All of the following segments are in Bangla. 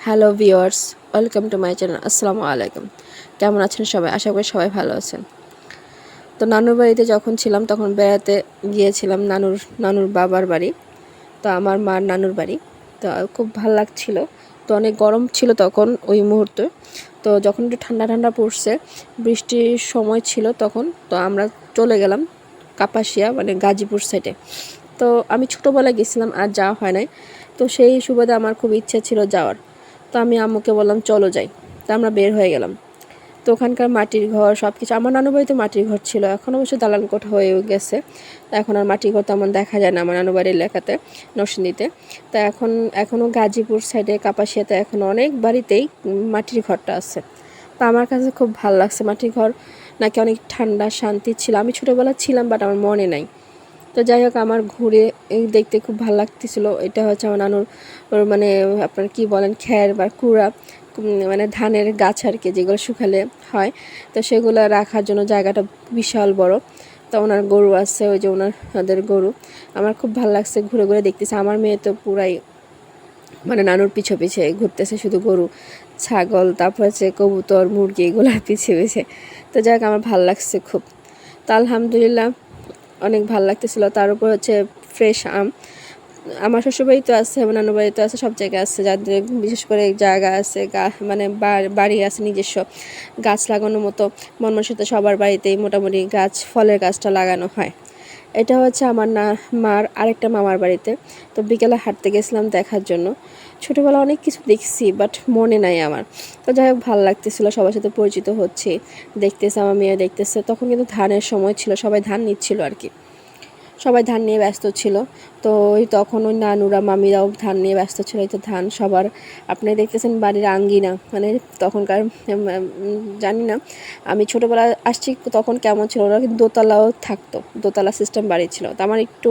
Hello viewers, welcome to my channel. আসসালামু আলাইকুম। কেমন আছেন সবাই? আশা করি সবাই ভালো আছেন। তো নানুর বাড়িতে যখন ছিলাম তখন বেড়াতে গিয়েছিলাম, নানুর বাবার বাড়ি। তো আমার মার নানুর বাড়ি। তো খুব ভালো লাগছিল। তো অনেক গরম ছিল তখন ওই মুহূর্তে। তো যখন একটু ঠান্ডা ঠান্ডা পড়ছে, বৃষ্টির সময় ছিল তখন, তো আমরা চলে গেলাম কাপাসিয়া, মানে গাজীপুর সাইডে। তো আমি ছোটোবেলায় গেছিলাম, আর যাওয়া হয় নাই। তো সেই সুবাদে আমার খুব ইচ্ছে ছিল যাওয়ার। তো আমি আম্মুকে বললাম চলো যাই। তো আমরা বের হয়ে গেলাম। তো ওখানকার মাটির ঘর সব কিছু, আমার নানু বাড়িতে মাটির ঘর ছিল, এখন অবশ্য দালান কোঠা হয়ে গেছে। তো এখন আর মাটির ঘর তেমন দেখা যায় না আমার নানু বাড়ির এলাকাতে, নরসিংদীতে। তো এখনও গাজীপুর সাইডে কাপাসিয়াতে এখন অনেক বাড়িতেই মাটির ঘরটা আছে। তো আমার কাছে খুব ভালো লাগছে। মাটির ঘর নাকি অনেক ঠান্ডা শান্তি ছিল। আমি ছোটোবেলা ছিলাম, বাট আমার মনে নাই। তো যাই হোক, আমার ঘুরে দেখতে খুব ভালো লাগতেছিল। এটা হচ্ছে আমার নানুর মানে আপনার কি বলেন, খ্যার বা কুড়া, মানে ধানের গাছ আর কি, যেগুলো শুকালে হয়। তো সেগুলো রাখার জন্য জায়গাটা বিশাল বড়। তো ওনার গরু আছে, ওই যে ওনাদের গরু। আমার খুব ভালো লাগছে, ঘুরে ঘুরে দেখতেছে। আমার মেয়ে তো পুরাই মানে নানুর পিছে পিছে ঘুরতেছে, শুধু গরু, ছাগল, তারপর হচ্ছে কবুতর, মুরগি, এগুলোর পিছে পিছে। তো যাই হোক, আমার ভালো লাগছে খুব। তো আলহামদুলিল্লাহ অনেক ভালো লাগতেছিল। তার উপর হচ্ছে ফ্রেশ আম। আমার শ্বশুরবাড়িতে আছে, আমার নানু বাড়িতে আছে, সব জায়গায় আছে, যাদের বিশেষ করে জায়গা আছে, মানে বাড়ি আছে নিজস্ব, গাছ লাগানোর মতো মন মানসিকতা সবার বাড়িতেই মোটামুটি গাছ, ফলের গাছটা লাগানো হয়। এটা হচ্ছে আমার মার আরেকটা মামার বাড়িতে। তো বিকেলে হাঁটতে গেছিলাম দেখার জন্য। ছোটোবেলা অনেক কিছু দেখছি, বাট মনে নাই আমার। তো যাই হোক, ভালো লাগতেছিলো, সবার সাথে পরিচিত হচ্ছে, দেখতেছে, আমার মেয়ে দেখতেছে। তখন কিন্তু ধানের সময় ছিল, সবাই ধান নিচ্ছিল আর কি, সবাই ধান নিয়ে ব্যস্ত ছিল। তো ওই তখন ওই নানুরা মামিরাও ধান নিয়ে ব্যস্ত ছিল। এই তো ধান সবার, আপনি দেখতেছেন বাড়ির আঙ্গিনা, মানে তখনকার জানি না, আমি ছোটোবেলায় আসছি তখন কেমন ছিল, ওরা কিন্তু দোতলাও থাকতো, দোতলা সিস্টেম বাড়ি ছিল। তো আমার একটু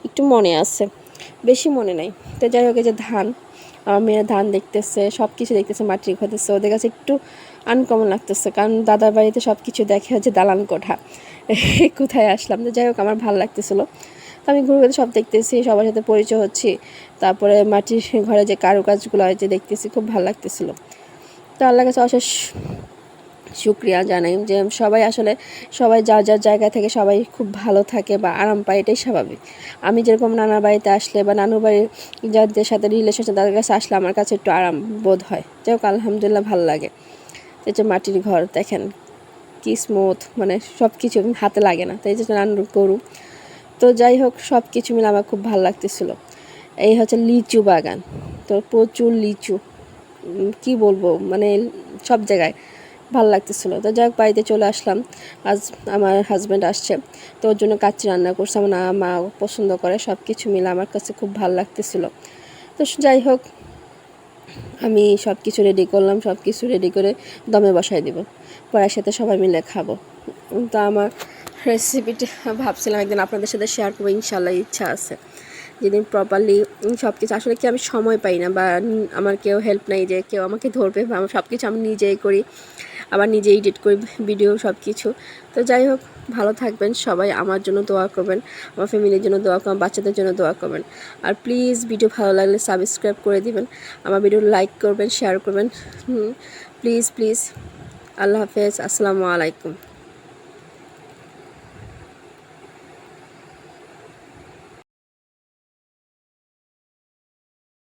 একটু মনে আছে, বেশি মনে নাই। তো যাই হোক, এই যে ধান, আমার মেয়ে ধান দেখতেছে, সব কিছু দেখতেছে, মাটির ঘর দেখতেছে। ওদের কাছে একটু আনকমন লাগতেছে, কারণ দাদার বাড়িতে সব কিছু দেখে হচ্ছে দালান কোঠা, কোথায় আসলাম। তো যাই হোক, আমার ভালো লাগতেছিলো। তো আমি ঘুরে ঘুরে সব দেখতেছি, সবার সাথে পরিচয় হচ্ছি। তারপরে মাটির ঘরে যে কারুকাজগুলো হয় যে দেখতেছি, খুব ভালো লাগতেছিলো। তো আল্লাহর কাছে অশেষ শুক্রিয়া জানাই যে সবাই যার যার জায়গা থেকে সবাই খুব ভালো থাকে বা আরাম পায়, এটাই স্বাভাবিক। আমি যেরকম নানার বাড়িতে আসলে বা নানুর বাড়ির যাদের সাথে রিলেশন আছে তাদের কাছে আসলে আমার কাছে একটু আরাম বোধ হয়। যাই হোক, আলহামদুলিল্লাহ ভালো লাগে। এই যে মাটির ঘর দেখেন কি স্মুথ, মানে সব কিছু হাতে লাগে না। তাই যে নানুর গরু। তো যাই হোক, সব কিছু মিলে আমার খুব ভালো লাগতেছিল। এই হচ্ছে লিচু বাগান, তো প্রচুর লিচু, কি বলবো, মানে সব জায়গায় ভালো লাগতেছিলো। তো যাই হোক, বাড়িতে চলে আসলাম। আজ আমার হাজব্যান্ড আসছে, তো ওর জন্য কাচ্চি রান্না করছে। আমার মা পছন্দ করে, সব কিছু মিলে আমার কাছে খুব ভালো লাগতেছিলো। তো যাই হোক, আমি সব কিছু রেডি করলাম, সব কিছু রেডি করে দমে বসাই দিব, পরে সাথে সবাই মিলে খাবো। তো আমার রেসিপিটা ভাবছিলাম একদিন আপনাদের সাথে শেয়ার করবো, ইনশাল্লাহ ইচ্ছা আছে। যেদিন প্রপারলি সব কিছু, আসলে কি আমি সময় পাই না, বা আমার কেউ হেল্প নাই যে কেউ আমাকে ধরবে, বা আমার সব কিছু আমি নিজেই করি, আবার নিজে এডিট করি ভিডিও, সব কিছু। তো যাই হোক, ভালো থাকবেন সবাই, আমার জন্য দোয়া করবেন, আমার ফ্যামিলির জন্য দোয়া করবেন, বাচ্চাদের জন্য দোয়া করবেন। আর প্লিজ ভিডিও ভালো লাগলে সাবস্ক্রাইব করে দিবেন, আমার ভিডিও লাইক করবেন, শেয়ার করবেন, প্লিজ প্লিজ। আল্লাহ হাফেজ, আসসালামু আলাইকুম।